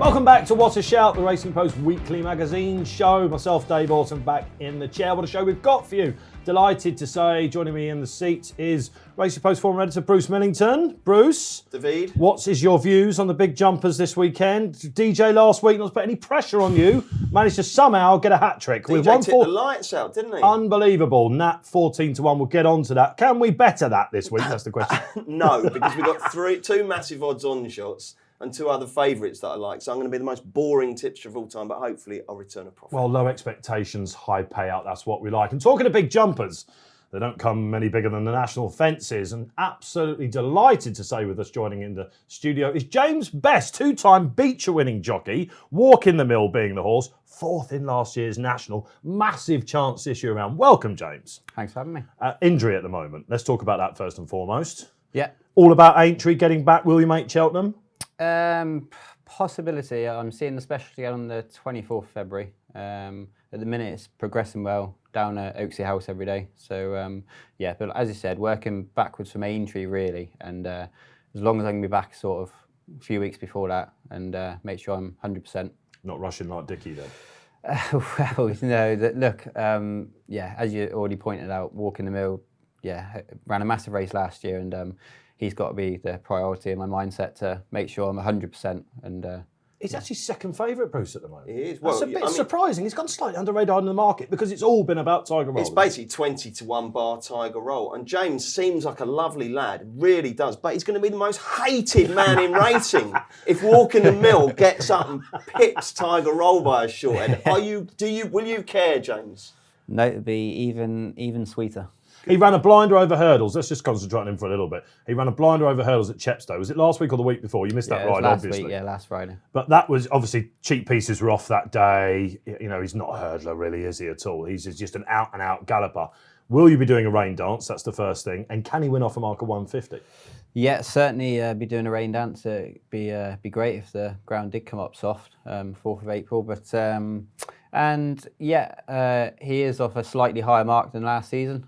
Welcome back to What a Shout, the Racing Post weekly magazine show. Myself, Dave Orton, back in the chair. What a show we've got for you. Delighted to say, joining me in the seat is Racing Post former editor Bruce Millington. Bruce, David, what is your views on the big jumpers this weekend? DJ last week, not to put any pressure on you, managed to somehow get a hat trick. DJ took the lights out, didn't he? Unbelievable. Nat 14-1. We'll get on to that. Can we better that this week? That's the question. No, because we've got two massive odds-on shots and two other favourites that I like. So I'm going to be the most boring tipster of all time, but hopefully I'll return a profit. Well, low expectations, high payout, that's what we like. And talking of big jumpers, they don't come any bigger than the national fences. And absolutely delighted to say with us joining in the studio is James Best, two-time Becher winning jockey, Walk in the Mill being the horse, fourth in last year's national. Massive chance this year around. Welcome, James. Thanks for having me. Injury at the moment. Let's talk about that first and foremost. Yeah. All about Aintree getting back. Will you make Cheltenham? Possibility. I'm seeing the specialty on the 24th of February. At the minute, it's progressing well down at Oaksey House every day. So, yeah, but as you said, working backwards from Aintree, really. And as long as I can be back sort of a few weeks before that and make sure I'm 100%. Not rushing like Dickie then? Well, no, look, yeah, as you already pointed out, Walk in the Mill, yeah, ran a massive race last year and he's got to be the priority in my mindset to make sure I'm 100%. And he's actually second favourite, Bruce, at the moment. He is. Well, that's a bit surprising. He's gone slightly under radar in the market because it's all been about Tiger Roll. It's basically 20-1 bar Tiger Roll. And James seems like a lovely lad, really does. But he's going to be the most hated man in racing if Walk in the Mill gets up and pips Tiger Roll by a short head. Will you care, James? No, it'd be even sweeter. He ran a blinder over hurdles. Let's just concentrate on him for a little bit. He ran a blinder over hurdles at Chepstow. Was it last week or the week before? You missed that ride, obviously. Week, last Friday. But that was obviously cheap pieces were off that day. You know, he's not a hurdler, really, is he at all? He's just an out-and-out galloper. Will you be doing a rain dance? That's the first thing. And can he win off a mark of 150? Yeah, certainly be doing a rain dance. It'd be great if the ground did come up soft, 4th of April. But and yeah, he is off a slightly higher mark than last season.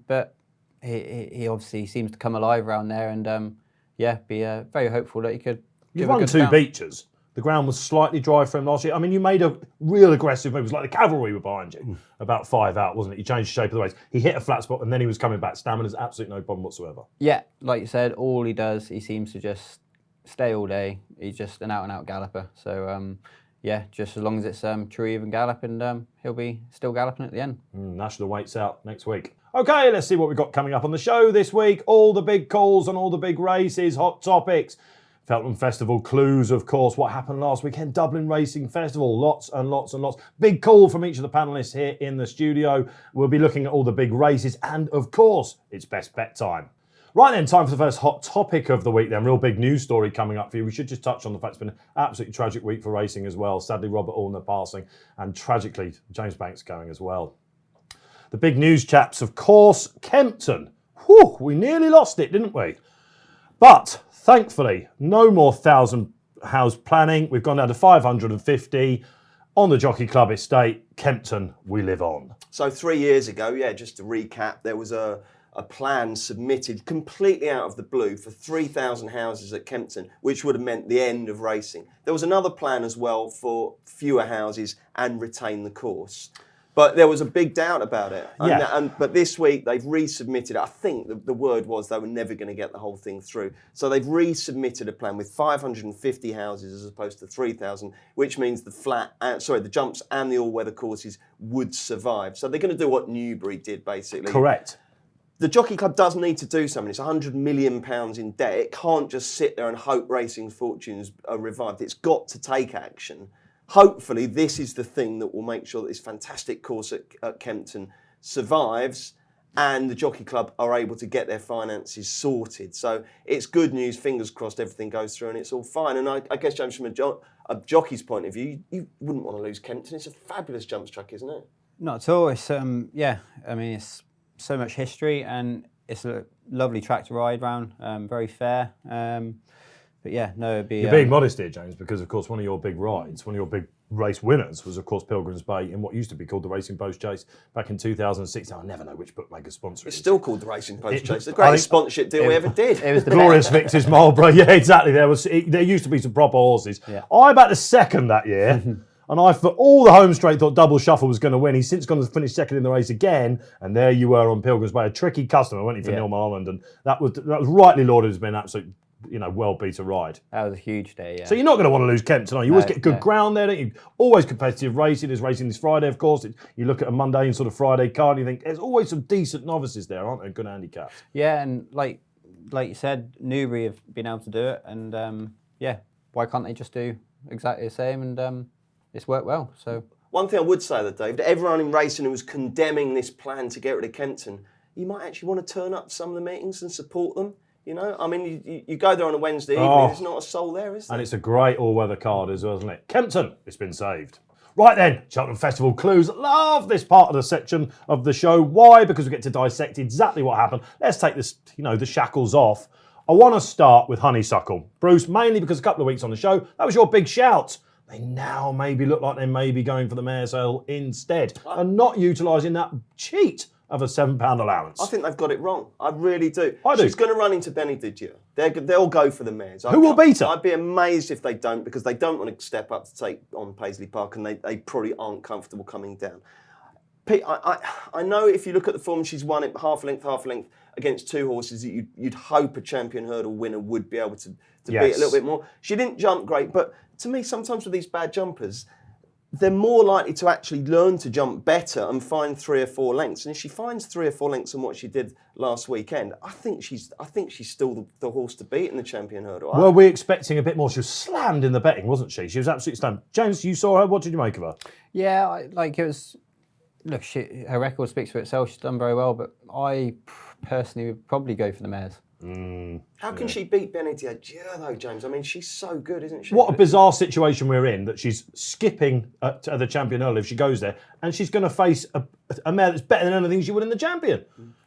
But he obviously seems to come alive around there, and yeah, be very hopeful that he could. You've won two Beechers. The ground was slightly dry for him last year. I mean, you made a real aggressive move. It was like the cavalry were behind you. About 5 out, wasn't it? You changed the shape of the race. He hit a flat spot and then he was coming back. Stamina's absolutely no problem whatsoever. Yeah, like you said, all he does, he seems to just stay all day. He's just an out-and-out galloper. So, yeah, just as long as it's true even gallop, and he'll be still galloping at the end. National Weights out next week. Okay, let's see what we've got coming up on the show this week. All the big calls on all the big races, hot topics. Feltham Festival clues, of course, what happened last weekend. Dublin Racing Festival, lots and lots and lots. Big call from each of the panellists here in the studio. We'll be looking at all the big races and, of course, it's best bet time. Right then, time for the first hot topic of the week then. Real big news story coming up for you. We should just touch on the fact it's been an absolutely tragic week for racing as well. Sadly, Robert Allner passing and tragically, James Banks going as well. The big news, chaps, of course, Kempton. Whew, we nearly lost it, didn't we? But thankfully, no more 1,000 house planning. We've gone down to 550 on the Jockey Club estate. Kempton, we live on. So 3 years ago, yeah, just to recap, there was a plan submitted completely out of the blue for 3,000 houses at Kempton, which would have meant the end of racing. There was another plan as well for fewer houses and retain the course. But there was a big doubt about it. But this week they've resubmitted. I think the word was they were never going to get the whole thing through. So they've resubmitted a plan with 550 houses as opposed to 3,000, which means the jumps and the all-weather courses would survive. So they're going to do what Newbury did, basically. Correct. The Jockey Club does need to do something. It's £100 million in debt. It can't just sit there and hope racing's fortunes are revived. It's got to take action. Hopefully, this is the thing that will make sure that this fantastic course at Kempton survives and the Jockey Club are able to get their finances sorted. So it's good news, fingers crossed, everything goes through and it's all fine. And I guess, James, from a jockey's point of view, you wouldn't want to lose Kempton. It's a fabulous jumps track, isn't it? Not at all. It's, yeah, I mean, it's so much history and it's a lovely track to ride round, very fair. But yeah, no, it'd be... You're being modest here, James, because, of course, one of your big rides, one of your big race winners was, of course, Pilgrim's Bay in what used to be called the Racing Post Chase back in 2006. Now, I never know which bookmaker sponsor it is. It's still called the Racing Post Chase. The greatest sponsorship deal we ever did. It was the Glorious Victor's Marlborough. Yeah, exactly. There used to be some proper horses. Yeah. I backed the second that year. And I, for all the home straight, thought Double Shuffle was going to win. He's since gone to finish second in the race again. And there you were on Pilgrim's Bay, a tricky customer, weren't he, for Neil Marland? And that was rightly lauded as being an absolute, well beat a ride. That was a huge day, yeah. So you're not going to want to lose Kempton, are you? You always get good ground there, don't you? Always competitive racing. There's racing this Friday, of course. You look at a Monday and sort of Friday card and you think, there's always some decent novices there, aren't there? Good handicaps. Yeah, and like you said, Newbury have been able to do it. And why can't they just do exactly the same? And it's worked well. So one thing I would say that, David, everyone in racing who was condemning this plan to get rid of Kempton, you might actually want to turn up to some of the meetings and support them. I mean, you go there on a Wednesday evening, there's not a soul there, is there? And it's a great all-weather card as well, isn't it? Kempton, it's been saved. Right then, Cheltenham Festival clues. Love this part of the section of the show. Why? Because we get to dissect exactly what happened. Let's take this, the shackles off. I want to start with Honeysuckle. Bruce, mainly because a couple of weeks on the show, that was your big shout. They now maybe look like they may be going for the Mare's Ale instead and not utilising that cheat of a £7 allowance. I think they've got it wrong. I really do. I do. She's going to run into Benedict. They'll go for the mares. Who will beat her? I'd be amazed if they don't, because they don't want to step up to take on Paisley Park, and they probably aren't comfortable coming down. Pete, I know if you look at the form, she's won it half length against two horses that you'd hope a champion hurdle winner would be able to beat a little bit more. She didn't jump great, but to me, sometimes with these bad jumpers, they're more likely to actually learn to jump better and find 3 or 4 lengths. And if she finds 3 or 4 lengths on what she did last weekend, I think she's still the horse to beat in the champion hurdle. Were we expecting a bit more? She was slammed in the betting, wasn't she? She was absolutely slammed. James, you saw her. What did you make of her? Yeah, it was. Look, her record speaks for itself. She's done very well, but I personally would probably go for the mares. How can she beat Benedict though, James? I mean, she's so good, isn't she? What a bizarre situation we're in, that she's skipping to the champion hurdle if she goes there, and she's going to face a mare that's better than anything she would in the champion.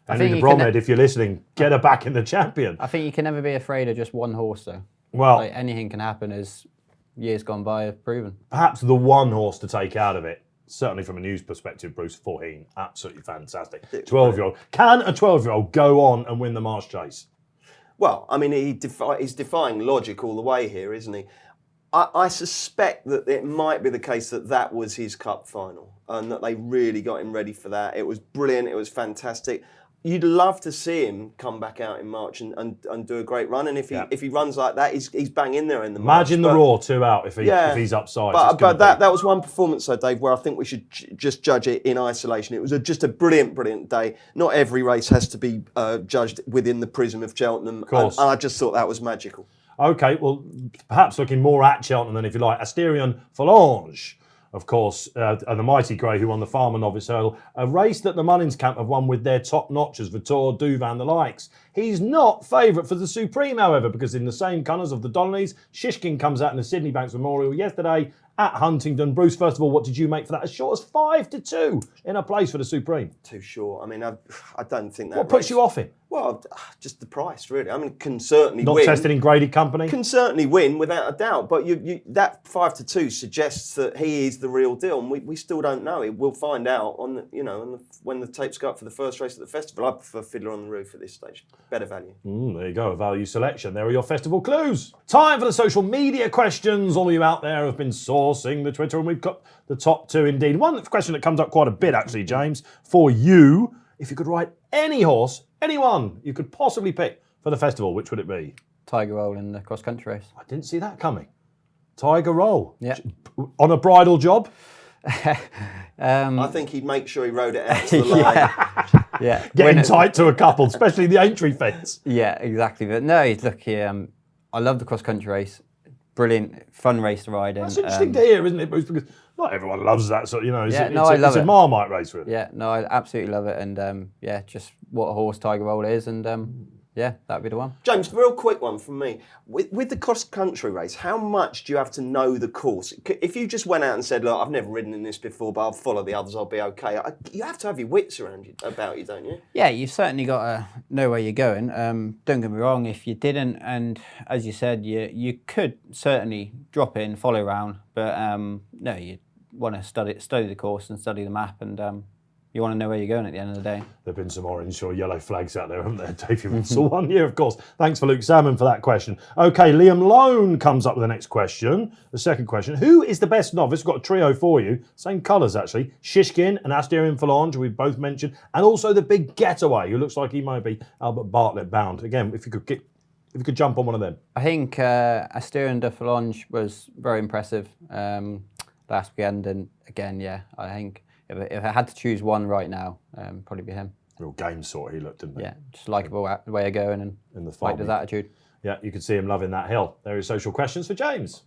Henry de Bromhead, if you're listening, get her back in the champion. I think you can never be afraid of just one horse, though. Well, anything can happen, as years gone by have proven. Perhaps the one horse to take out of it, certainly from a news perspective, Bruce, 14, absolutely fantastic. 12-year-old. Can a 12-year-old go on and win the Marsh Chase? Well, I mean, he's defying logic all the way here, isn't he? I suspect that it might be the case that was his cup final and that they really got him ready for that. It was brilliant. It was fantastic. You'd love to see him come back out in March and do a great run. And if he runs like that, he's bang in there in the March. Imagine the Raw 2 out if he's upside. But that was one performance, though, Dave, where I think we should just judge it in isolation. It was just a brilliant, brilliant day. Not every race has to be judged within the prism of Cheltenham. Of course. And I just thought that was magical. Okay, well, perhaps looking more at Cheltenham than, if you like, Asterion Phalange. Of course, and the Mighty Grey, who won the Farmer Novice Hurdle, a race that the Mullins camp have won with their top notchers, Vitor, Duvan, the likes. He's not favourite for the Supreme, however, because in the same colours of the Donnellys, Shishkin comes out in the Sydney Banks Memorial yesterday at Huntingdon. Bruce, first of all, what did you make for that? As short as 5-2 in a place for the Supreme. Too short. I mean, I don't think that. What puts you off it? Well, just the price, really. I mean, can certainly not win. Not tested in graded company? Can certainly win, without a doubt. But that 5-2 suggests that he is the real deal, and we still don't know. We'll find out when the tapes go up for the first race at the festival. I prefer Fiddler on the Roof at this stage. Better value. There you go, a value selection. There are your festival clues. Time for the social media questions. All of you out there have been sourcing the Twitter, and we've got the top 2 indeed. One question that comes up quite a bit, actually, James, for you. If you could ride any horse, anyone you could possibly pick for the festival, which would it be? Tiger Roll in the cross-country race. I didn't see that coming. Tiger Roll? Yeah. On a bridal job? I think he'd make sure he rode it out to the line. Yeah. Getting tight to a couple, especially the entry fence. Yeah, exactly. But no, look here, I love the cross-country race. Brilliant, fun race to ride in. That's interesting to hear, isn't it, Bruce? Because not everyone loves that sort. I love it's it. A Marmite race, really. Yeah, no, I absolutely love it, and just what a horse Tiger Roll is, and Yeah, that'd be the one. James, real quick one from me. With the cross-country race, how much do you have to know the course? If you just went out and said, look, I've never ridden in this before, but I'll follow the others, I'll be okay. You have to have your wits about you, don't you? Yeah, you've certainly got to know where you're going. Don't get me wrong, if you didn't, and as you said, you could certainly drop in, follow around, but no, you want to study the course and study the map, and you want to know where you're going at the end of the day. There have been some orange or yellow flags out there, haven't there, Dave? You saw one? Yeah, of course. Thanks for Luke Salmon for that question. Okay, Liam Lone comes up with the next question. The second question. Who is the best novice? We've got a trio for you. Same colours, actually. Shishkin and Asturian Phalange, we both mentioned. And also the big getaway, who looks like he might be Albert Bartlett bound. Again, if you could jump on one of them. I think Asturian de Phalange was very impressive last weekend. And again, yeah, I think if I had to choose one right now, probably be him. Real game sort he looked, didn't he? Yeah, just likeable way of going and in the liked his attitude. Yeah, you could see him loving that hill. There are social questions for James.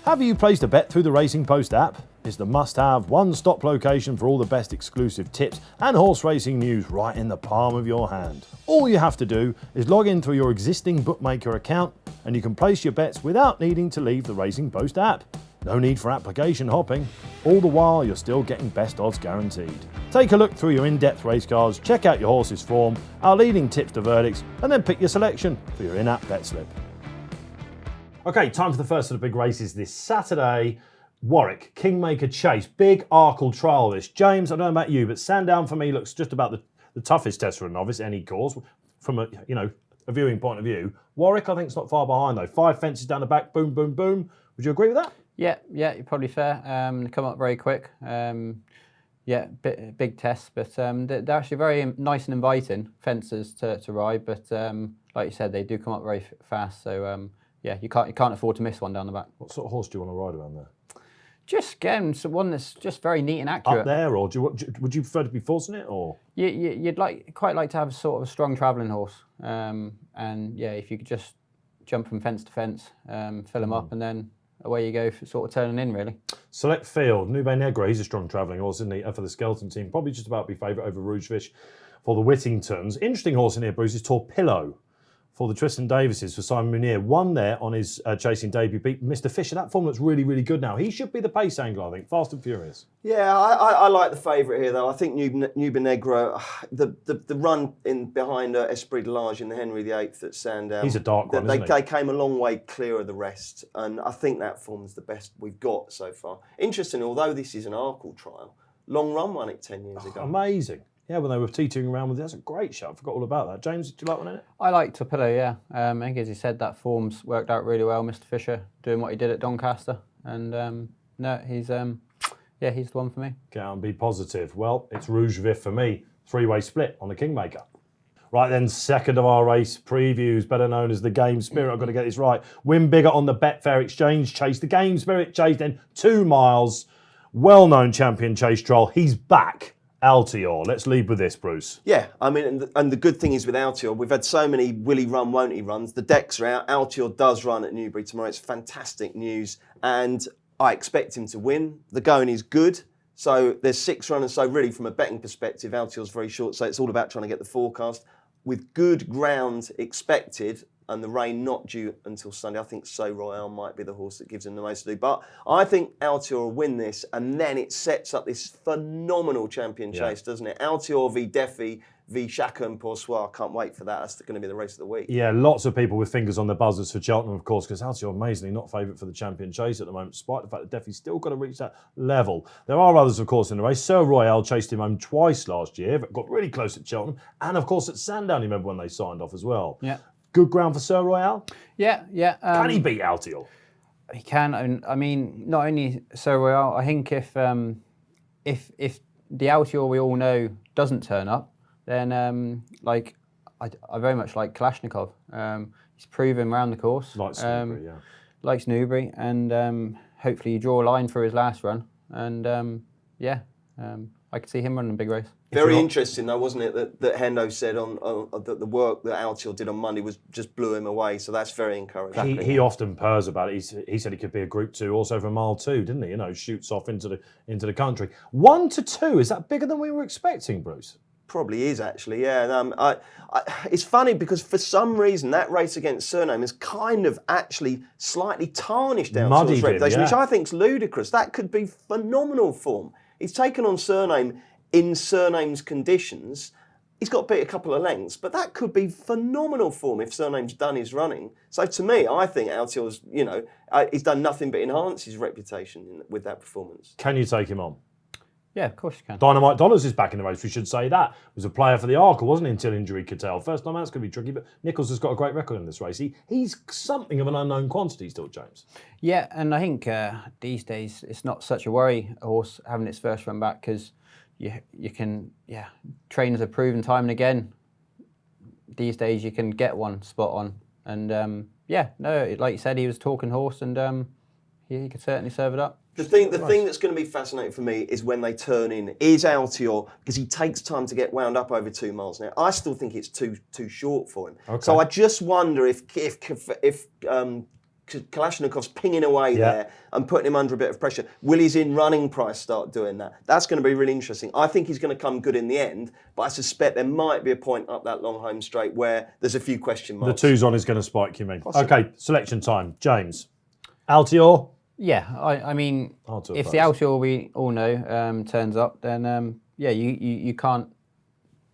Have you placed a bet through the Racing Post app? It's the must-have one-stop location for all the best exclusive tips and horse racing news right in the palm of your hand. All you have to do is log in through your existing bookmaker account and you can place your bets without needing to leave the Racing Post app. No need for application hopping. All the while, you're still getting best odds guaranteed. Take a look through your in-depth race cards, check out your horse's form, our leading tips to verdicts, and then pick your selection for your in-app bet slip. Okay, time for the first of the big races this Saturday. Warwick, Kingmaker Chase, big Arkle trial this. James, I don't know about you, but Sandown for me looks just about the toughest test for a novice, any course, from a viewing point of view. Warwick, I think, is not far behind though. 5 fences down the back, boom, boom, boom. Would you agree with that? Yeah, you're probably fair. They come up very quick. Big tests, but they're actually very nice and inviting fences to ride. But like you said, they do come up very fast. So you can't afford to miss one down the back. What sort of horse do you want to ride around there? Just again, one that's just very neat and accurate. Up there, or would you prefer to be forcing it, or you'd quite like to have a sort of a strong travelling horse, and if you could just jump from fence to fence, fill them up, and then away you go, sort of turning in really. Select Field, Newbury Negro, he's a strong travelling horse, isn't he? For the Skeleton team, probably just about to be favourite over Rougefish for the Whittingtons. Interesting horse in here, Bruce, is Torpillo for the Tristan Davises for Simon Munier. Won there on his chasing debut, beat Mr. Fisher. That form looks really, really good now. He should be the pace angler, I think, fast and furious. Yeah, I like the favourite here, though. I think Newbury Negro, the run in behind Esprit de Large in the Henry VIII at Sandown. He's a dark one, isn't he? They came a long way clear of the rest, and I think that form's the best we've got so far. Interesting, although this is an Arkle trial, Long Run won it 10 years ago. Amazing. Yeah, when they were teetering around with it. That's a great shot. I forgot all about that. James, do you like one in it? I like Torpillo, yeah. I think, as you said, that form's worked out really well. Mr. Fisher doing what he did at Doncaster. And he's the one for me. Get out and be positive. Well, it's Rouge Vif for me. 3-way split on the Kingmaker. Right then, second of our race previews, better known as the Game Spirit. I've got to get this right. Win bigger on the Betfair Exchange Chase. The Game Spirit Chase, then 2 miles. Well-known champion chase trial. He's back. Altior. Let's lead with this, Bruce. Yeah, I mean, and the good thing is with Altior, we've had so many will he run, won't he runs. The decks are out. Altior does run at Newbury tomorrow. It's fantastic news. And I expect him to win. The going is good. So there's 6 runners. So really, from a betting perspective, Altior's very short. So it's all about trying to get the forecast. With good ground expected and the rain not due until Sunday, I think So Royale might be the horse that gives him the most to do. But I think Altior will win this, and then it sets up this phenomenal champion chase, doesn't it? Altior v Defi v Chacun and Poursoir. I can't wait for that. That's going to be the race of the week. Yeah, lots of people with fingers on the buzzers for Cheltenham, of course, because Altior amazingly not favourite for the champion chase at the moment, despite the fact that Defi's still got to reach that level. There are others, of course, in the race. Sir Royale chased him home twice last year, but got really close at Cheltenham, and of course at Sandown, you remember when they signed off as well. Yeah. Good ground for Sir Royale? Yeah. Can he beat Altior? He can. I mean, not only Sir Royale, I think if the Altior we all know doesn't turn up, then I very much like Kalashnikov. He's proven around the course. Likes Newbury, yeah. Likes Newbury, and hopefully you draw a line for his last run. And I could see him running a big race. Very interesting, though, wasn't it, that Hendo said on that the work that Altior did on Monday just blew him away. So that's very encouraging. He often purrs about it. He said he could be a Group 2 also for mile 2, didn't he? Shoots off into the country. 1 to 2, is that bigger than we were expecting, Bruce? Probably is actually, yeah. It's funny because for some reason that race against Surname has kind of actually slightly tarnished Altior's reputation, which I think is ludicrous. That could be phenomenal form. He's taken on Surname in Surname's conditions. He's got to beat a couple of lengths, but that could be phenomenal form if Surname's done his running. So to me, I think Altior's, he's done nothing but enhance his reputation with that performance. Can you take him on? Yeah, of course you can. Dynamite Dollars is back in the race. We should say that. Was a player for the Arkle, wasn't he, until injury curtailed. First time out's going to be tricky, but Nichols has got a great record in this race. He's something of an unknown quantity still, James. Yeah, and I think these days it's not such a worry, a horse having its first run back, because you can, trainers have proven time and again, these days you can get one spot on. And like you said, he was a talking horse, and he could certainly serve it up. The thing that's going to be fascinating for me is when they turn in, is Altior, because he takes time to get wound up over 2 miles now. I still think it's too short for him. Okay. So I just wonder if Kalashnikov's pinging away there and putting him under a bit of pressure, will his in-running price start doing that? That's going to be really interesting. I think he's going to come good in the end, but I suspect there might be a point up that long home straight where there's a few question marks. The 2's on is going to spike, you mean? Possibly. Okay, selection time. James. Altior? Yeah, I mean, if the Altior we all know turns up, then you can't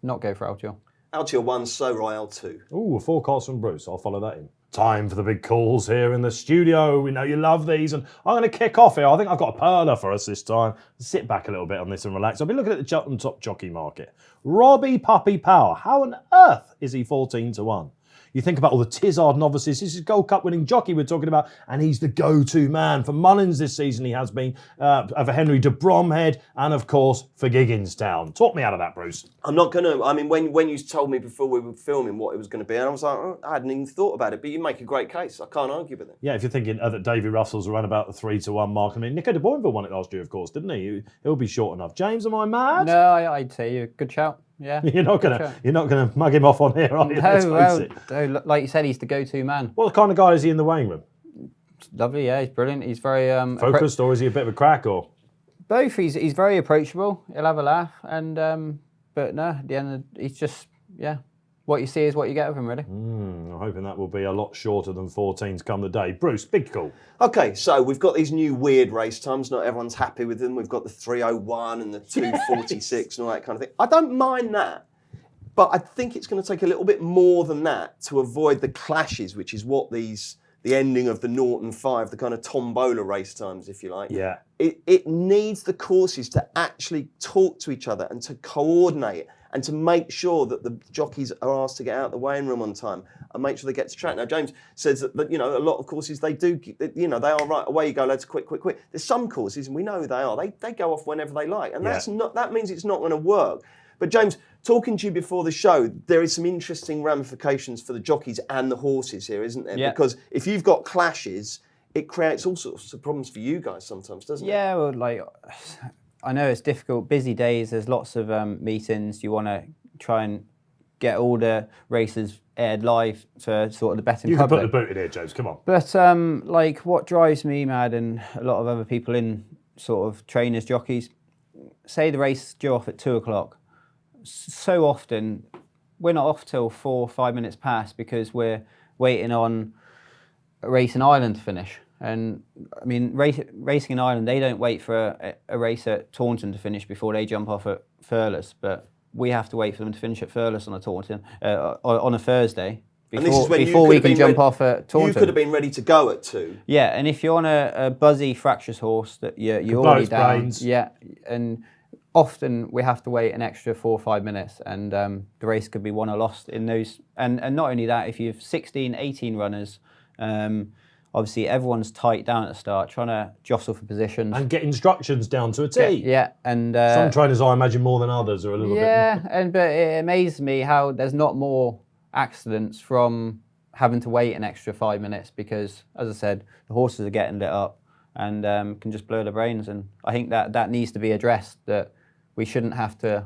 not go for Altior. Altior 1, So Royale 2. Ooh, a forecast from Bruce. I'll follow that in. Time for the big calls here in the studio. We know you love these, and I'm going to kick off here. I think I've got a perler for us this time. Sit back a little bit on this and relax. I've been looking at the Cheltenham top jockey market. Robbie Puppy Power. How on earth is he 14-1? You think about all the Tizard novices. This is Gold Cup winning jockey we're talking about, and he's the go-to man for Mullins this season. He has been for Henry de Bromhead, and of course for Gigginstown. Talk me out of that, Bruce. I'm not going to. I mean, when you told me before we were filming what it was going to be, and I was like, I hadn't even thought about it. But you make a great case. I can't argue with it. Yeah, if you're thinking that Davy Russell's around about the 3-1 mark. I mean, Nico de Boinville won it last year, of course, didn't he? He'll be short enough. James, am I mad? No, I'd say you're a good shout. Yeah, you're not gonna mug him off on here, are you? No, like you said, he's the go-to man. What kind of guy is he in the weighing room? Lovely, yeah, he's brilliant. He's very focused, or is he a bit of a crack, or both? He's very approachable. He'll have a laugh, and but no, at the end, he's just what you see is what you get of him, really. I'm hoping that will be a lot shorter than 14s come the day. Bruce, big call. Okay, so we've got these new weird race times. Not everyone's happy with them. We've got the 3:01 and the 2:46 and all that kind of thing. I don't mind that, but I think it's going to take a little bit more than that to avoid the clashes, which is what the ending of the Norton 5, the kind of tombola race times, if you like. Yeah. It needs the courses to actually talk to each other and to coordinate and to make sure that the jockeys are asked to get out of the weighing room on time and make sure they get to track. Now, James says that a lot of courses, they do, they are right, away you go, lads, quick. There's some courses, and we know who they are, they go off whenever they like, and that means it's not going to work. But James, talking to you before the show, there is some interesting ramifications for the jockeys and the horses here, isn't there? Yeah. Because if you've got clashes, it creates all sorts of problems for you guys sometimes, doesn't it? Yeah, well, I know it's difficult, busy days, there's lots of meetings, you want to try and get all the races aired live for sort of the betting public. You can put the boot in here, James, come on. But what drives me mad, and a lot of other people in sort of trainers, jockeys, say the race is due off at 2:00. So often, we're not off till 4 or 5 minutes past because we're waiting on a race in Ireland to finish. And I mean, racing in Ireland, they don't wait for a race at Taunton to finish before they jump off at Furless, but we have to wait for them to finish at Furless on a Taunton on a Thursday before we can jump off at Taunton. You could have been ready to go at 2. Yeah, and if you're on a buzzy fractious horse that you're already down, brains. Yeah, and often we have to wait an extra 4 or 5 minutes, and the race could be won or lost in those. And not only that, if you have 16, 18 runners. Obviously, everyone's tight down at the start, trying to jostle for positions. And get instructions down to a T. Yeah, and some trainers, I imagine, more than others are a little bit... Yeah, but it amazes me how there's not more accidents from having to wait an extra 5 minutes because, as I said, the horses are getting lit up and can just blur their brains. And I think that needs to be addressed, that we shouldn't have to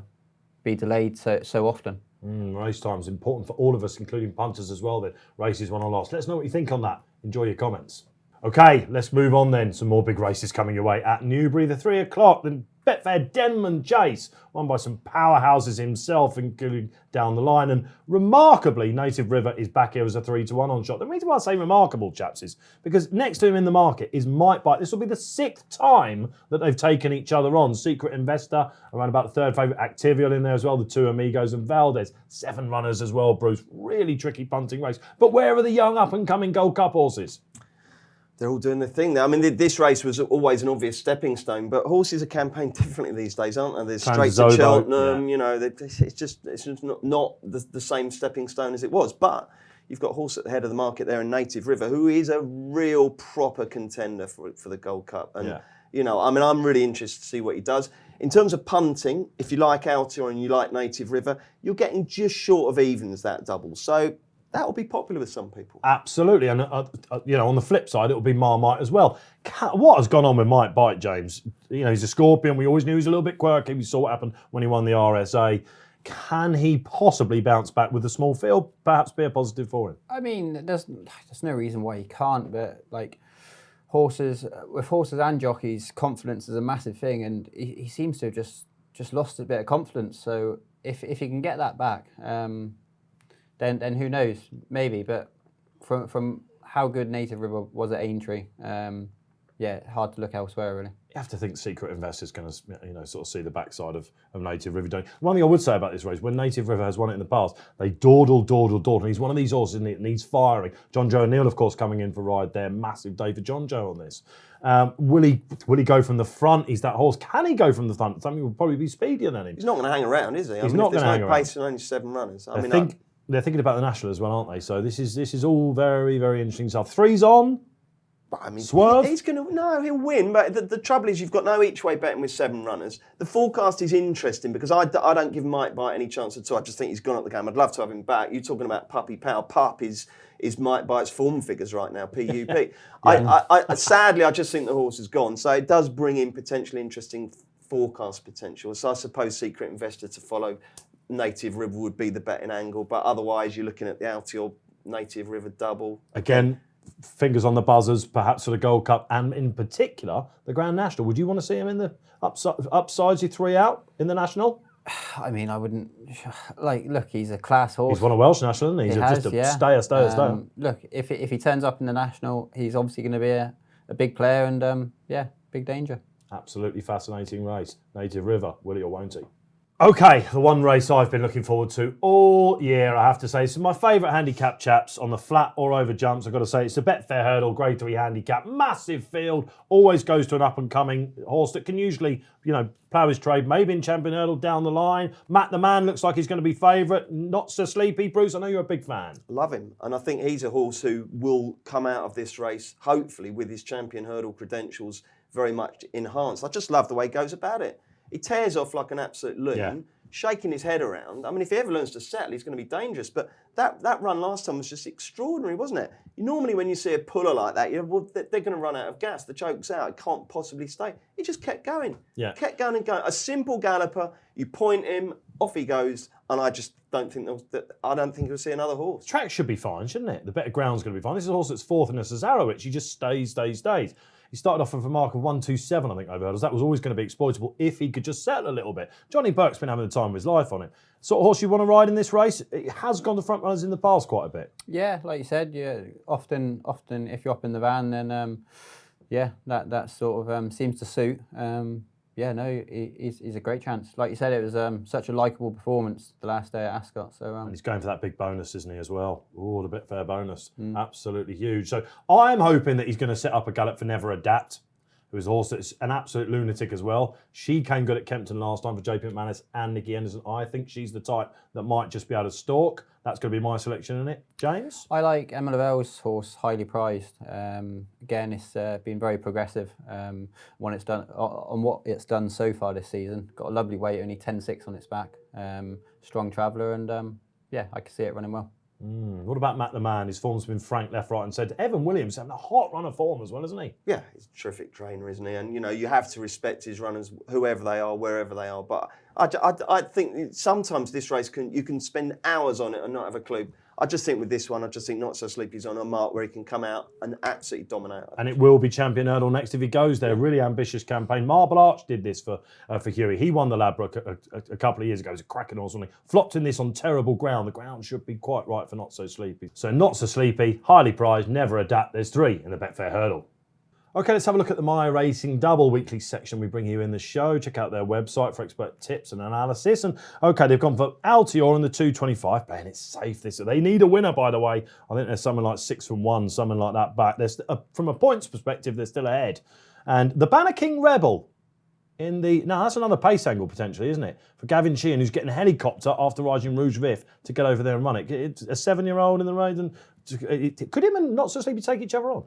be delayed so often. Race time's important for all of us, including punters as well, that races won or lost. Let us know what you think on that. Enjoy your comments. Okay, let's move on then. Some more big races coming your way at Newbury. The 3:00, then Betfair Denman Chase, won by some powerhouses himself, including down the line. And remarkably, Native River is back here as a 3-1 on shot. The reason why I say remarkable, chaps, is because next to him in the market is Might Bite. This will be the 6th time that they've taken each other on. Secret Investor, around about the 3rd favourite. Activial in there as well, the 2 Amigos and Valdez. 7 runners as well, Bruce. Really tricky punting race. But where are the young up-and-coming Gold Cup horses? They're all doing their thing now. I mean, this race was always an obvious stepping stone, but horses are campaigned differently these days, aren't they? There's straight to Cheltenham, you know, it's just not the same stepping stone as it was. But you've got a horse at the head of the market there in Native River, who is a real proper contender for the Gold Cup. And, you know, I mean, I'm really interested to see what he does. In terms of punting, if you like Altior and you like Native River, you're getting just short of evens, that double. So that will be popular with some people. Absolutely. And, you know, on the flip side, it will be Marmite as well. What has gone on with Might Bite, James? You know, he's a Scorpion. We always knew he was a little bit quirky. We saw what happened when he won the RSA. Can he possibly bounce back with a small field? Perhaps be a positive for him? I mean, there's no reason why he can't, but like horses and jockeys, confidence is a massive thing, and he seems to have just lost a bit of confidence. So if he can get that back, then who knows? Maybe, but from how good Native River was at Aintree, hard to look elsewhere really. You have to think Secret Investor's going to, you know, sort of see the backside of Native River. One thing I would say about this race, when Native River has won it in the past, they dawdle. And he's one of these horses, isn't he? It needs firing. John Joe O'Neill, of course, coming in for ride there. Massive day for John Joe on this. Will he go from the front? He's that horse. Can he go from the front? Something will probably be speedier than him. He's not going to hang around, is he? He's not going to hang around. Pace and only 7 runners. They're thinking about the National as well, aren't they? So this is all very, very interesting stuff. 3's on. But I mean, Swerve? He'll win. But the trouble is, you've got no each way betting with 7 runners. The forecast is interesting because I don't give Might Bite any chance at all. I just think he's gone up the game. I'd love to have him back. You're talking about Puppy Power. Pup is Might Bite's form figures right now. PUP. I sadly, I just think the horse is gone. So it does bring in potentially interesting forecast potential. So I suppose Secret Investor to follow Native River would be the betting angle. But otherwise, you're looking at the Altior Native River double again. Fingers on the buzzers, perhaps for the Gold Cup, and in particular, the Grand National. Would you want to see him in the upsides, you 3 out in the National? I mean, I wouldn't. Look, he's a class horse. He's won a Welsh National, isn't he? He's just a stayer. Look, if he turns up in the National, he's obviously going to be a big player and, big danger. Absolutely fascinating race. Native River, will he or won't he? Okay, the one race I've been looking forward to all year, I have to say. It's my favourite handicap, chaps, on the flat or over jumps. I've got to say, it's a Betfair Hurdle, Grade 3 handicap. Massive field, always goes to an up-and-coming horse that can usually, you know, plough his trade, maybe in Champion Hurdle down the line. Matt the Man looks like he's going to be favourite. Not so sleepy. Bruce, I know you're a big fan. Love him. And I think he's a horse who will come out of this race, hopefully, with his Champion Hurdle credentials very much enhanced. I just love the way he goes about it. He tears off like an absolute loon, shaking his head around. I mean, if he ever learns to settle, he's going to be dangerous. But that run last time was just extraordinary, wasn't it? Normally, when you see a puller like that, they're going to run out of gas. The choke's out. It can't possibly stay. He just kept going. Yeah. Kept going and going. A simple galloper. You point him, off he goes. And I just don't think you'll see another horse. Track should be fine, shouldn't it? The better ground's going to be fine. This is a horse that's 4th in a Cesarewitch. He just stays. He started off with a mark of 1.27, I think, over hurdles. That was always going to be exploitable if he could just settle a little bit. Johnny Burke's been having the time of his life on it. Sort of horse you want to ride in this race? It has gone to front runners in the past quite a bit. Yeah, like you said, often if you're up in the van, then that sort of seems to suit. He's a great chance. Like you said, it was such a likeable performance the last day at Ascot. So and he's going for that big bonus, isn't he, as well? Oh, the Betfair bonus. Absolutely huge. So I'm hoping that he's going to set up a gallop for Never Adapt, who is a horse that's an absolute lunatic as well. She came good at Kempton last time for JP McManus and Nicky Henderson. I think she's the type that might just be able to stalk. That's going to be my selection, isn't it? James? I like Emma Lavelle's horse, highly prized. Again, it's been very progressive when it's done on what it's done so far this season. Got a lovely weight, only 10.6 on its back. Strong traveller, and I can see it running well. What about Matt the Man? His form's been frank left, right and centre. Evan Williams having a hot run of form as well, isn't he? Yeah, he's a terrific trainer, isn't he? And, you have to respect his runners, whoever they are, wherever they are. But I think sometimes this race, you can spend hours on it and not have a clue. I just think with this one, I just think Not So Sleepy's on a mark where he can come out and absolutely dominate. And it will be Champion Hurdle next if he goes there. Really ambitious campaign. Marble Arch did this for Huey. He won the Ladbroke a couple of years ago. It was a cracking horse, wasn't he? Flopped in this on terrible ground. The ground should be quite right for Not So Sleepy. So Not So Sleepy, highly prized, never adapt. There's 3 in the Betfair Hurdle. Okay, let's have a look at the My Racing Double weekly section we bring you in the show. Check out their website for expert tips and analysis. And okay, they've gone for Altior and the 225, playing it safe. They need a winner, by the way. I think there's something like 6 from 1, something like that back. From a points perspective, they're still ahead. And the Banner King Rebel that's another pace angle potentially, isn't it? For Gavin Sheehan, who's getting a helicopter after riding Rouge Vif to get over there and run it. It's a 7-year-old in the race. And could him and Not So Sleepy take each other on?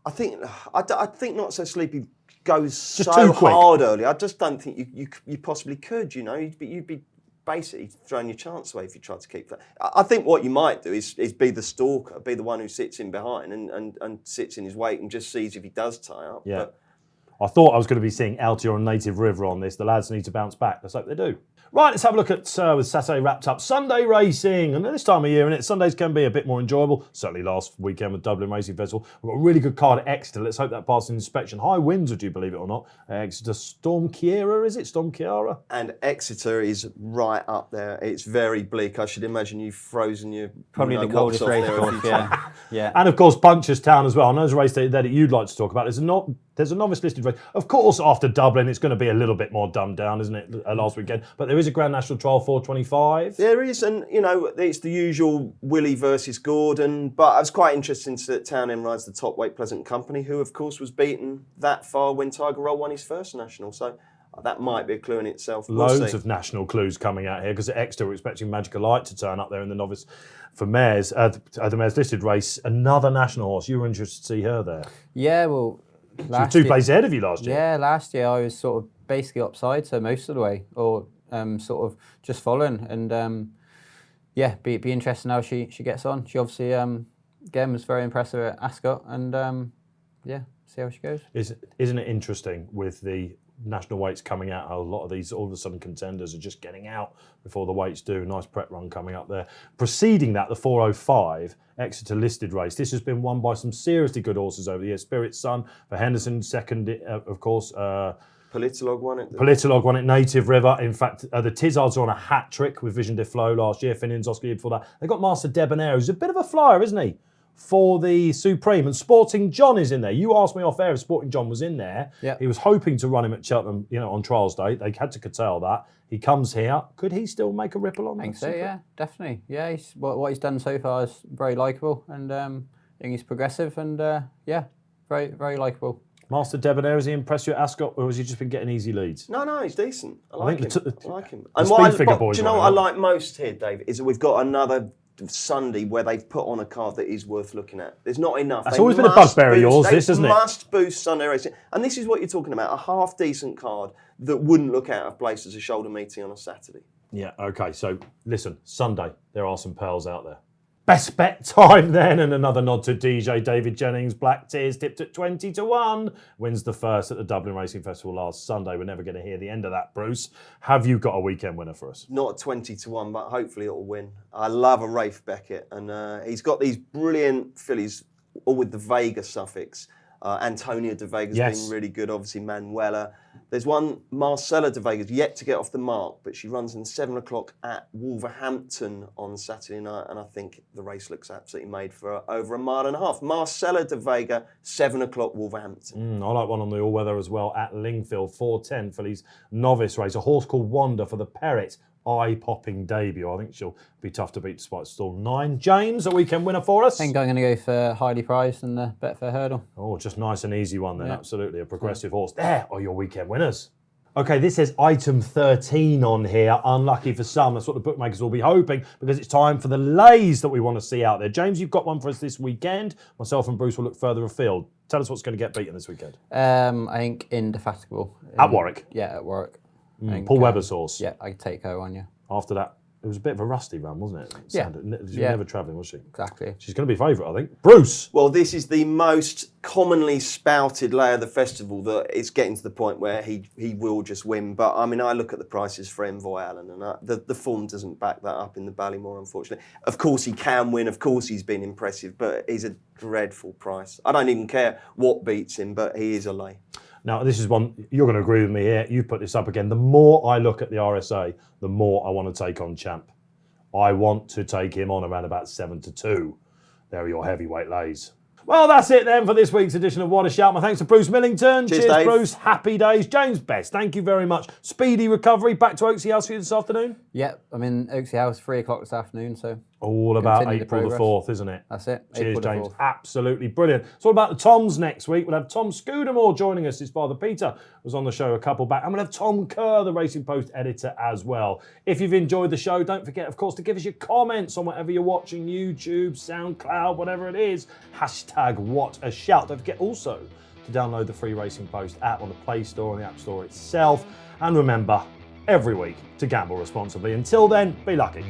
I think Not So Sleepy goes Just so too quick. hard early. I just don't think you possibly could. You'd be basically throwing your chance away if you tried to keep that. I think what you might do is be the stalker, be the one who sits in behind and sits in his wake and just sees if he does tie up. Yeah. But I thought I was going to be seeing Altior and Native River on this. The lads need to bounce back. Let's hope they do. Right, let's have a look at, with Saturday wrapped up, Sunday racing. And this time of year, Sundays can be a bit more enjoyable. Certainly last weekend with Dublin Racing Festival. We've got a really good card at Exeter. Let's hope that passes inspection. High winds, would you believe it or not? Exeter Storm Kiara, is it? Storm Kiara? And Exeter is right up there. It's very bleak. I should imagine you've frozen your... Probably the coldest race course, yeah. And of course, Punchestown as well. I know there's a race there that you'd like to talk about. There's a novice listed race. Of course, after Dublin, it's going to be a little bit more dumbed down, isn't it, last weekend? But there is a Grand National Trial 425. There is, and it's the usual Willie versus Gordon. But I was quite interested to see that Townend rides the top weight Pleasant Company, who of course was beaten that far when Tiger Roll won his first national. So that might be a clue in itself. Loads of national clues coming out here because at Exeter we're expecting Magical Light to turn up there in the novice for mares. The mares listed race, another national horse. You were interested to see her there. Yeah, well, she was 2 places ahead of you last year. Yeah, last year I was sort of basically upside her most of the way, or sort of just following, and be interesting how she gets on. She obviously again was very impressive at Ascot, and see how she goes. Isn't it interesting with the national weights coming out, how a lot of these all of a sudden contenders are just getting out before the weights do. Nice prep run coming up there. Preceding that, the 405 Exeter listed race. This has been won by some seriously good horses over the years. Spirit Sun for Henderson, second, of course. Politolog won it. Politolog won it. Native River. In fact, the Tizzards are on a hat trick with Vision de Flow last year. Finian's Oscar year before that. They've got Master Debonair, who's a bit of a flyer, isn't he? For the Supreme, and Sporting John is in there. You asked me off air if Sporting John was in there. Yeah. He was hoping to run him at Cheltenham, on trials day. They had to curtail that. He comes here. Could he still make a ripple on that? I think so, yeah, definitely. Yeah, what he's done so far is very likeable, and I think he's progressive, and very, very likeable. Master Debonair, has he impressed you at Ascot, or has he just been getting easy leads? No, he's decent. I like him. I like him. The And speed figure do boys you know running what I up. like most here, Dave, is that we've got another Sunday where they've put on a card that is worth looking at. There's not enough. That's always been a bugbear of yours, this, isn't it? They must boost Sunday racing. And this is what you're talking about, a half-decent card that wouldn't look out of place as a shoulder meeting on a Saturday. Yeah, okay, so listen, Sunday, there are some pearls out there. Best bet time then, and another nod to DJ David Jennings. Black Tears tipped at 20-1. Wins the first at the Dublin Racing Festival last Sunday. We're never going to hear the end of that, Bruce. Have you got a weekend winner for us? Not at 20-1, but hopefully it'll win. I love a Rafe Beckett, and he's got these brilliant fillies, all with the Vega suffix. Antonia de Vega's been really good, obviously Manuela. There's one, Marcella de Vega's yet to get off the mark, but she runs in 7 o'clock at Wolverhampton on Saturday night, and I think the race looks absolutely made for over a mile and a half. Marcella de Vega, 7 o'clock Wolverhampton. I like one on the all-weather as well at Lingfield, 4:10 for these novice race. A horse called Wanda for the Perrett. Eye-popping debut. I think she'll be tough to beat despite stall 9. James, a weekend winner for us? I think I'm going to go for highly prized and the Betfair Hurdle. Oh, just nice and easy one then, Yeah. absolutely. A progressive horse. There are your weekend winners. Okay, this says item 13 on here. Unlucky for some. That's what the bookmakers will be hoping, because it's time for the lays that we want to see out there. James, you've got one for us this weekend. Myself and Bruce will look further afield. Tell us what's going to get beaten this weekend. I think Indefatigable. At Warwick? Yeah, at Warwick. Paul Webber's horse. Yeah, I could take her on, yeah. After that It was a bit of a rusty run, wasn't it? Yeah. She was never travelling, was she? Exactly. She's going to be favourite, I think. Bruce! Well, this is the most commonly spouted lay of the festival that it's getting to the point where he will just win. But, I mean, I look at the prices for Envoy Allen and the form doesn't back that up in the Ballymore, unfortunately. Of course he can win. Of course he's been impressive, but he's a dreadful price. I don't even care what beats him, but he is a lay. Now, this is one, you're going to agree with me here. You've put this up again. The more I look at the RSA, the more I want to take on Champ. I want to take him on around about 7-2. There are your heavyweight lays. Well, that's it then for this week's edition of What a Shout. My thanks to Bruce Millington. Cheers, Cheers Dave. Bruce. Happy days. James Best, thank you very much. Speedy recovery. Back to Oaksey House for you this afternoon. Yep, I'm in Oaksey House 3 o'clock this afternoon, so All about Continue the April the progress. 4th, isn't it? that's it. Cheers, April the James. 4th. Absolutely brilliant. It's all about the Toms next week. We'll have Tom Scudamore joining us. His father Peter was on the show a couple back. And we'll have Tom Kerr, the Racing Post editor, as well. If you've enjoyed the show, don't forget, of course, to give us your comments on whatever you're watching, YouTube, SoundCloud, whatever it is. Hashtag What a Shout. Don't forget also to download the free Racing Post app on the Play Store and the App Store itself. And remember, every week, to gamble responsibly. Until then, be lucky.